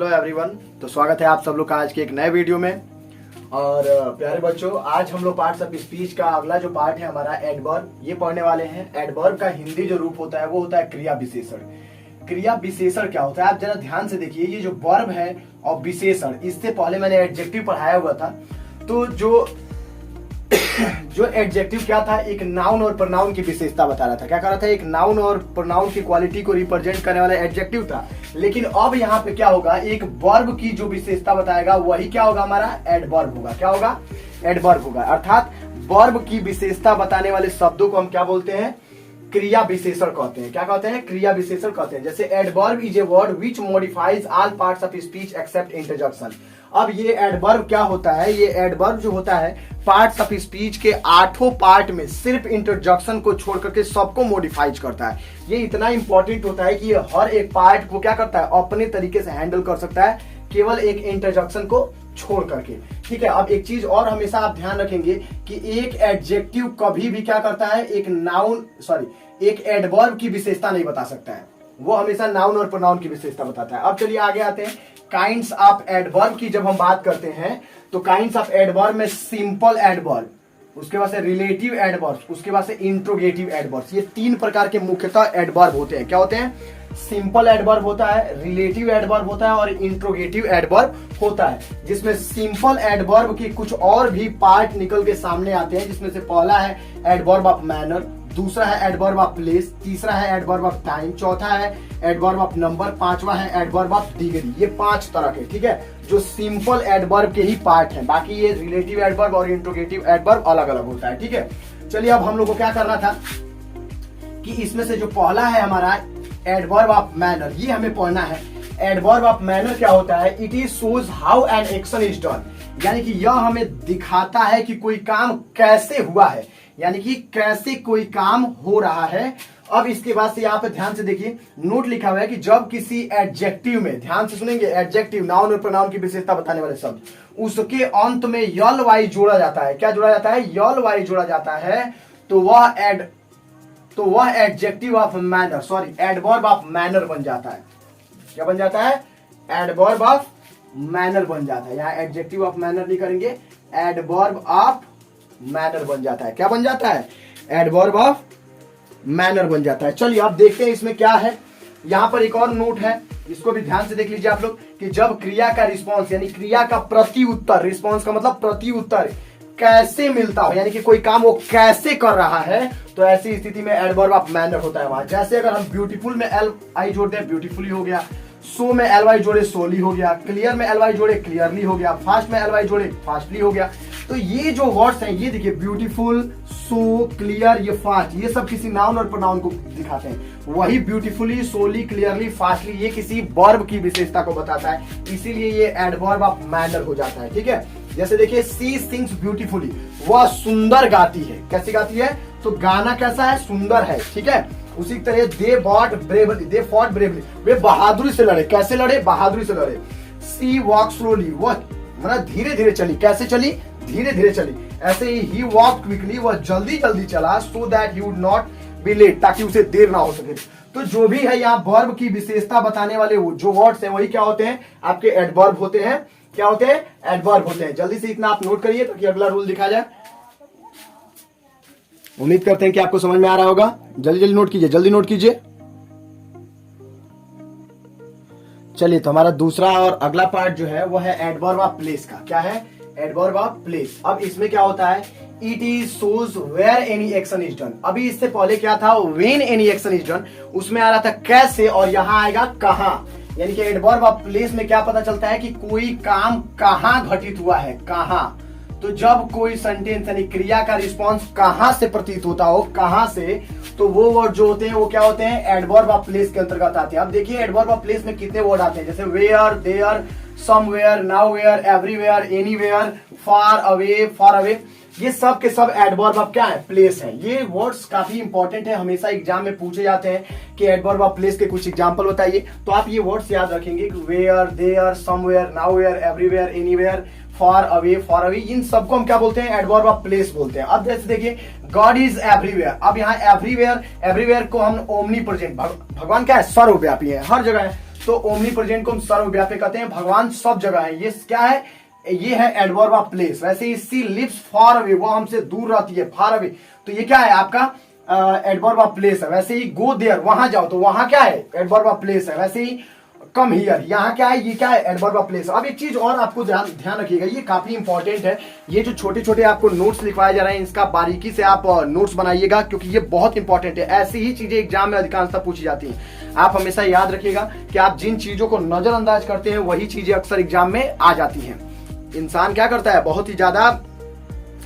Hello everyone. तो स्वागत है आप सब लोग का आज के एक नए वीडियो में। और प्यारे बच्चों, आज हम लोग पार्ट्स ऑफ स्पीच का अगला जो पार्ट है हमारा एडवर्ब, ये पढ़ने वाले हैं। एडवर्ब का हिंदी जो रूप होता है वो होता है क्रिया विशेषण। क्रिया विशेषण क्या होता है आप जरा ध्यान से देखिए। ये जो वर्ब है और विशेषण, इससे पहले मैंने एडजेक्टिव पढ़ाया हुआ था। तो जो एडजेक्टिव क्या था, एक नाउन और प्रोनाउन की विशेषता बता रहा था। क्या कर रहा था, एक नाउन और प्रोनाउन की क्वालिटी को रिप्रेजेंट करने वाला एडजेक्टिव था। लेकिन अब यहाँ पे क्या होगा, एक वर्ब की जो विशेषता बताएगा वही क्या होगा, हमारा एडवर्ब होगा। क्या होगा, एडवर्ब होगा। अर्थात वर्ब की विशेषता बताने वाले शब्दों को हम क्या बोलते हैं, क्रिया विशेषण कहते हैं। क्या कहते हैं, क्रिया विशेषण कहते हैं। जैसे adverb is a word which modifies all parts of speech except interjection. अब ये एडवर्ब क्या होता है, ये एडवर्ब जो होता है पार्ट्स ऑफ स्पीच के 8 पार्ट में सिर्फ इंटरजेक्शन को छोड़ करके सबको मॉडिफाइज करता है। ये इतना इंपॉर्टेंट होता है कि ये हर एक पार्ट को क्या करता है, अपने तरीके से हैंडल कर सकता है, केवल एक इंटरजेक्शन को छोड़ करके। ठीक है। अब एक चीज और हमेशा आप ध्यान रखेंगे कि एक एडजेक्टिव कभी भी क्या करता है, एक एडवर्ब की विशेषता नहीं बता सकता है। वो हमेशा नाउन और प्रोनाउन की विशेषता बताता है। अब चलिए आगे आते हैं। काइंड्स ऑफ एडवर्ब की जब हम बात करते हैं तो काइंड्स ऑफ एडवर्ब में सिंपल एडवर्ब, उसके बाद से रिलेटिव एडवर्ब, उसके बाद से इंट्रोगेटिव एडवर्ब, ये 3 प्रकार के मुख्यतः एडवर्ब होते हैं। क्या होते हैं, सिंपल एडवर्ब होता है, रिलेटिव एडवर्ब होता है और इंट्रोगेटिव एडवर्ब होता है। जिसमें सिंपल एडवर्ब के कुछ और भी पार्ट निकल के सामने आते हैं, जिसमें से पहला है एडवर्ब ऑफ मैनर, दूसरा है एडवर्ब ऑफ प्लेस, तीसरा है एडवर्ब ऑफ टाइम, चौथा है एडवर्ब ऑफ नंबर, पांचवा है एडवर्ब ऑफ डिग्री। ये 5 तरह के, ठीक है, जो सिंपल एडवर्ब के ही पार्ट हैं। बाकी ये रिलेटिव एडवर्ब और इंट्रोगेटिव एडवर्ब अलग अलग होता है। ठीक है। चलिए अब हम लोग को क्या करना था कि इसमें से जो पहला है हमारा एडवर्ब ऑफ मैनर, ये हमें पढ़ना है। एडवर्ब ऑफ मैनर क्या होता है, it is shows how an action is done, यानी कि यह हमें दिखाता है कि कोई काम कैसे हुआ है, यानी कि कैसे कोई काम हो रहा है। अब इसके बाद से यहाँ पे ध्यान से देखिए, नोट लिखा हुआ है कि जब किसी एडजेक्टिव में, ध्यान से सुनेंगे, एडजेक्टिव नाउन और प्रोनाउन की विशेषता बताने वाले शब्द, उसके अंत में यल वाई जोड़ा जाता है। क्या जोड़ा जाता है, यल वाई जोड़ा जाता है, तो वह adjective of manner, adverb of manner बन जाता है। क्या बन जाता है, एडवर्ब ऑफ मैनर बन जाता है। यहाँ एडजेक्टिव ऑफ मैनर नहीं करेंगे, एडवर्ब ऑफ मैनर बन जाता है। क्या बन जाता है, एडवर्ब ऑफ मैनर बन जाता है। चलिए अब देखते हैं इसमें क्या है। यहां पर एक और नोट है, इसको भी ध्यान से देख लीजिए आप लोग, कि जब क्रिया का रिस्पॉन्स यानी क्रिया का प्रति उत्तर, रिस्पॉन्स का मतलब प्रति उत्तर कैसे मिलता हो, यानी कि कोई काम वो कैसे कर रहा है, तो ऐसी स्थिति में एडवर्ब ऑफ मैनर होता है वहां। जैसे अगर हम ब्यूटीफुल में एल आई जोड़ दें, ब्यूटीफुली हो गया, सो में एल वाई जोड़े सोली हो गया, क्लियर में एल वाई जोड़े क्लियरली हो गया, फास्ट में एल वाई जोड़े फास्टली हो गया। तो ये जो वर्ड्स हैं, ये देखिए, ब्यूटीफुल, सो, क्लियर, ये फास्ट, ये सब किसी नाउन और प्रोनाउन को दिखाते हैं। वही ब्यूटीफुली, सोली, क्लियरली, फास्टली, ये किसी वर्ब की विशेषता को बताता है, इसीलिए ये एडवर्ब ऑफ मैनर हो जाता है। ठीक है। जैसे देखिए, सी सिंग्स ब्यूटीफुली, वह सुंदर गाती है। कैसी गाती है, तो गाना कैसा है, सुंदर है। ठीक है। उसी तरह दे फॉट ब्रेवली, वे बहादुरी से लड़े। कैसे लड़े, बहादुरी से लड़े। सी वॉक स्लोली, वह मतलब धीरे धीरे चली। कैसे चली, धीरे धीरे चली। ऐसे ही वॉक क्विकली, वह जल्दी जल्दी चला, so that you would not be late, ताकि उसे देर ना हो सके। तो जो भी है यहाँ वर्ब की विशेषता बताने वाले जो वर्ड्स हैं वही क्या होते हैं, आपके एडवर्ब होते हैं। क्या होते हैं, एडवर्ब होते हैं। जल्दी से इतना आप नोट करिए ताकि अगला रूल दिखा जाए। उम्मीद करते हैं कि आपको समझ में आ रहा होगा। जल्दी जल्दी नोट कीजिए, जल्दी नोट कीजिए। चलिए, तो हमारा दूसरा और अगला पार्ट जो है वो है एडवर्ब ऑफ प्लेस का। क्या है, एडवर्ब ऑफ प्लेस। अब इसमें क्या होता है, it is shows where any action is done. अभी इससे पहले क्या था, when any action is done, उसमें आ रहा था कैसे, और यहां आएगा कहां। यानी कि एडवर्ब ऑफ प्लेस में क्या पता चलता है कि कोई काम कहां घटित हुआ है, कहां। तो जब कोई सेंटेंस यानी क्रिया का रिस्पॉन्स कहां से प्रतीत होता हो, कहां से, तो वो वर्ड जो होते हैं वो क्या होते हैं, एडवर्ब ऑफ प्लेस के अंतर्गत आते हैं। अब देखिए एडवर्ब ऑफ प्लेस में कितने वर्ड आते हैं, जैसे where, there, somewhere, nowhere, everywhere, anywhere, far away, ये सब के सब एडवर्ब ऑफ क्या है, प्लेस है। ये वर्ड्स काफी इंपॉर्टेंट है, हमेशा एग्जाम में पूछे जाते हैं कि एडवर्ब ऑफ प्लेस के कुछ एग्जांपल बताइए। तो आप ये वर्ड्स याद रखेंगे, where, there, somewhere, nowhere, everywhere, anywhere, far away, इन सबको हम क्या बोलते हैं, एडवर्ब ऑफ प्लेस बोलते हैं। अब जैसे देखिए, गॉड इज एवरीवेयर। अब यहाँ एवरीवेयर को हम ओमनी प्रेजेंट, भगवान क्या है, सर्वव्यापी है, हर जगह है। तो ओमनी प्रेजेंट को हम सर्वव्यापी कहते हैं, भगवान सब जगह है। ये क्या है, ये है एडवर्ब ऑफ प्लेस। वैसे ही सी लिव्स फार अवे, वो हमसे दूर रहती है, फार अवे, तो ये क्या है आपका एडवर्ब ऑफ प्लेस है। वैसे ही गो देयर, वहां जाओ, तो वहां क्या है, एडवर्ब ऑफ प्लेस है। वैसे ही कम हियर, यहाँ क्या है, ये क्या है, एडवर्ब ऑफ प्लेस। अब एक चीज और आपको ध्यान रखिएगा, ये काफी इंपॉर्टेंट है। ये जो छोटे छोटे आपको नोट्स लिखवाए जा रहे हैं, इसका बारीकी से आप नोट्स बनाइएगा, क्योंकि ये बहुत इंपॉर्टेंट है। ऐसी ही चीजें एग्जाम में अधिकांशतः पूछी जाती हैं। आप हमेशा याद रखिएगा कि आप जिन चीजों को नजरअंदाज करते हैं, वही चीजें अक्सर एग्जाम में आ जाती हैं। इंसान क्या करता है, बहुत ही ज्यादा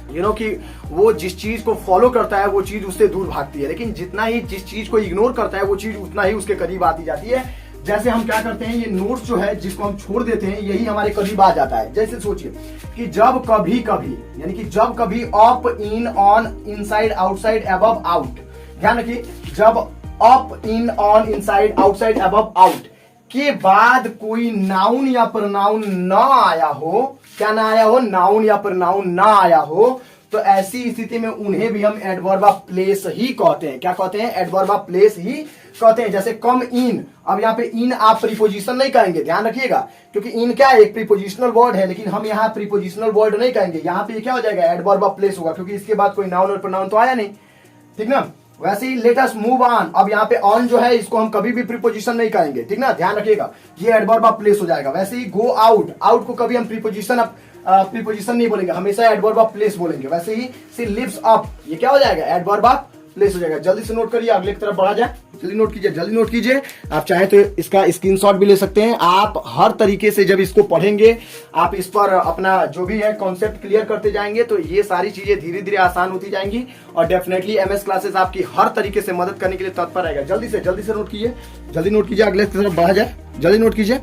कि वो जिस चीज को फॉलो करता है वो चीज उससे दूर भागती है, लेकिन जितना ही जिस चीज को इग्नोर करता है वो चीज उतना ही उसके करीब आती जाती है। जैसे हम क्या करते हैं, ये नोट्स जो है जिसको हम छोड़ देते हैं, यही हमारे करीब आ जाता है। जैसे सोचिए कि जब कभी कभी, यानी कि जब कभी up, in, on, inside, outside, above, out, ध्यान रखिए, जब up, in, on, inside, outside, above, out के बाद कोई नाउन या प्रोनाउन ना आया हो, क्या ना आया हो, नाउन या प्रोनाउन ना आया हो, तो ऐसी स्थिति में उन्हें भी हम एडवर्ब ऑफ प्लेस ही कहते हैं। क्या कहते हैं, एडवर्ब ऑफ प्लेस ही कहते हैं। जैसे कम इन, अब यहाँ पे इन आप प्रीपोजिशन नहीं कहेंगे, ध्यान रखिएगा, क्योंकि इन क्या है, एक प्रीपोजिशनल वर्ड है, लेकिन हम यहाँ प्रीपोजिशनल वर्ड नहीं कहेंगे। यहाँ पे क्या हो जाएगा, एडवर्ब ऑफ प्लेस होगा, क्योंकि इसके बाद कोई नाउन और प्रोनाउन तो आया नहीं, ठीक ना। वैसे ही लेट अस मूव ऑन, अब यहाँ पे ऑन जो है इसको हम कभी भी प्रीपोजिशन नहीं कहेंगे, ठीक ना, ध्यान रखिएगा, ये एडवर्ब ऑफ प्लेस हो जाएगा। वैसे ही गो आउट, आउट को कभी हम प्रीपोजिशन नहीं बोलेंगे, हमेशा एडवर्ब ऑफ प्लेस बोलेंगे। वैसे ही सी लिव्स अप, ये क्या हो जाएगा, एडवर्ब ऑफ प्लेस हो जाएगा। जल्दी से नोट करिए, अगले की तरफ बढ़ा जाए, जल्दी नोट कीजिए, जल्दी नोट कीजिए। आप चाहे तो इसका स्क्रीनशॉट भी ले सकते हैं। आप हर तरीके से जब इसको पढ़ेंगे, आप इस पर अपना जो भी है कॉन्सेप्ट क्लियर करते जाएंगे, तो ये सारी चीजें धीरे धीरे आसान होती जाएंगी, और डेफिनेटली एमएस क्लासेस आपकी हर तरीके से मदद करने के लिए तत्पर रहेगा। जल्दी से नोट कीजिए, जल्दी नोट कीजिए, अगले की तरफ बढ़ा जाए, जल्दी नोट कीजिए।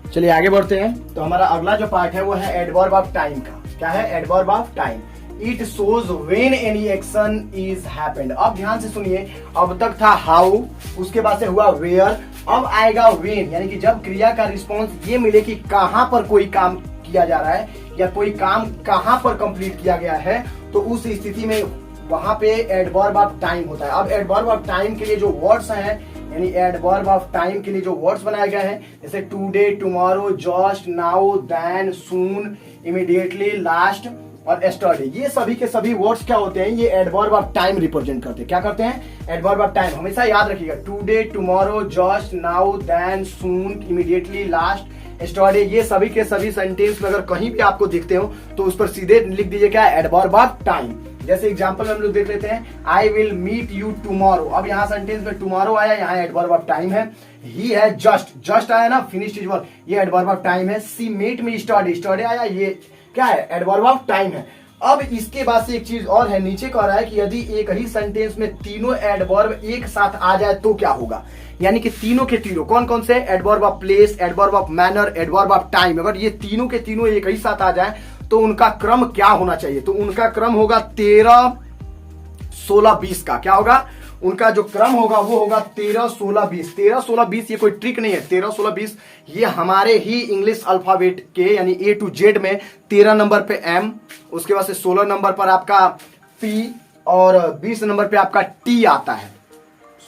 चलिए आगे बढ़ते हैं। तो हमारा अगला जो पार्ट है वो है एडवर्ब ऑफ टाइम का। क्या है, adverb of time. It shows when any action is happened. अब ध्यान से सुनिए, अब तक था हाउ, उसके बाद से हुआ वेयर, अब आएगा व्हेन, यानी कि जब क्रिया का रिस्पॉन्स ये मिले कि कहां पर कोई काम किया जा रहा है या कोई काम कहां पर कंप्लीट किया गया है, तो उस स्थिति में वहां पे एडवर्ब ऑफ टाइम होता है। अब एडवर्ब ऑफ टाइम के लिए जो वर्ड्स हैं, यानी एडवर्ब ऑफ टाइम के लिए जो वर्ड्स बनाए गए हैं, जैसे today, tomorrow, just, now, then, soon, immediately, last और एस्टरडे, ये सभी के सभी वर्ड्स क्या होते हैं, ये एडवर्ब ऑफ टाइम रिप्रेजेंट करते हैं। क्या करते हैं, एडवर्ब ऑफ टाइम। हमेशा याद रखिएगा, today, tomorrow, just, now, then, soon, immediately, last, yesterday, ये सभी के सभी सेंटेंस में अगर कहीं भी आपको दिखते हो तो उस पर सीधे लिख दीजिए क्या, एडवर्ब ऑफ टाइम। जैसे एग्जांपल में हम लोग देख लेते हैं, I will meet you tomorrow. अब यहाँ सेंटेंस में टुमारो आया, यहाँ एडवर्ब ऑफ टाइम है। ही है जस्ट आया ना, फिनिश्ड इज वर्क, ये एडवर्ब ऑफ टाइम है। सी मेट मी स्टडी आया, ये क्या है, एडवर्ब ऑफ टाइम है। अब इसके बाद से एक चीज और है, नीचे कह रहा है कि यदि एक ही सेंटेंस में तीनों एडवर्ब एक साथ आ जाए तो क्या होगा, यानी कि तीनों के तीनों कौन कौन से, adverb of place, adverb of manner, adverb of time, अगर ये तीनों के तीनों एक ही साथ आ जाए तो उनका क्रम क्या होना चाहिए, तो उनका क्रम होगा 13, 16, 20 का। क्या होगा, उनका जो क्रम होगा वो होगा 13, 16, 20। 13, 16, 20 ये कोई ट्रिक नहीं है, 13, 16, 20 ये हमारे ही इंग्लिश अल्फाबेट के यानी A to Z में 13 नंबर पे M, उसके बाद से 16 नंबर पर आपका P और 20 नंबर पे आपका T आता है।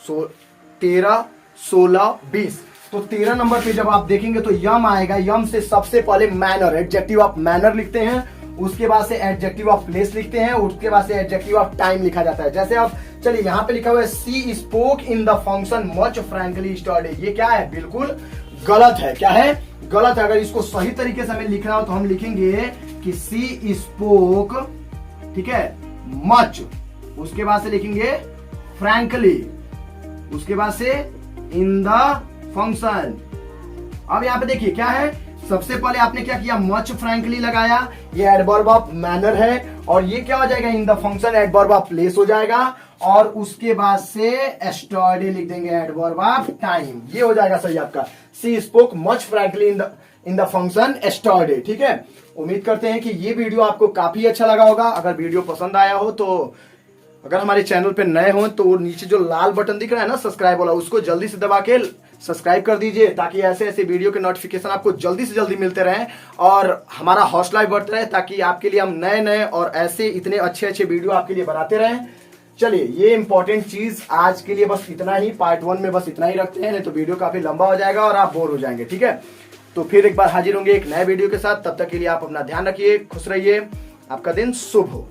13, 16, 20, तो 13 नंबर पे जब आप देखेंगे तो यम आएगा। यम से सबसे पहले मैनर, एडजेक्टिव ऑफ मैनर लिखते हैं, उसके बाद से एडजेक्टिव ऑफ प्लेस लिखते हैं, उसके बाद से एडजेक्टिव ऑफ टाइम लिखा जाता है। जैसे अब चलिए यहाँ पे लिखा हुआ है she spoke in the function much frankly study, ये क्या है, बिल्कुल गलत है। क्या है, गलत है। अगर इसको सही तरीके से हमें लिखना हो तो हम लिखेंगे कि सी स्पोक, ठीक है, मच, उसके बाद से लिखेंगे फ्रैंकली, उसके बाद से इन द फंक्शन। अब यहाँ पे देखिए क्या है, सबसे पहले आपने क्या किया, मच फ्रैंकली लगाया, ये एडवर्ब ऑफ मैनर है, और ये क्या हो जाएगा, इन the function adverb of place हो जाएगा, और उसके बाद से एस्टरडे लिख देंगे एडवर्ब ऑफ टाइम, ये हो जाएगा सही आपका। She spoke much frankly in the function yesterday. ठीक है, उम्मीद करते हैं कि ये वीडियो आपको काफी अच्छा लगा होगा। अगर वीडियो पसंद आया हो तो अगर हमारे चैनल पे नए हो तो नीचे जो लाल बटन दिख रहा है ना सब्सक्राइब वाला, उसको जल्दी से दबा के सब्सक्राइब कर दीजिए, ताकि ऐसे ऐसे वीडियो के नोटिफिकेशन आपको जल्दी से जल्दी मिलते रहें और हमारा हौसला भी बढ़ता रहे, ताकि आपके लिए हम नए नए और ऐसे इतने अच्छे अच्छे वीडियो आपके लिए बनाते रहें। चलिए ये इंपॉर्टेंट चीज आज के लिए बस इतना ही, पार्ट 1 में बस इतना ही रखते हैं, नहीं तो वीडियो काफी लंबा हो जाएगा और आप बोर हो जाएंगे। ठीक है, तो फिर एक बार हाजिर होंगे एक नए वीडियो के साथ। तब तक के लिए आप अपना ध्यान रखिए, खुश रहिए, आपका दिन शुभ हो।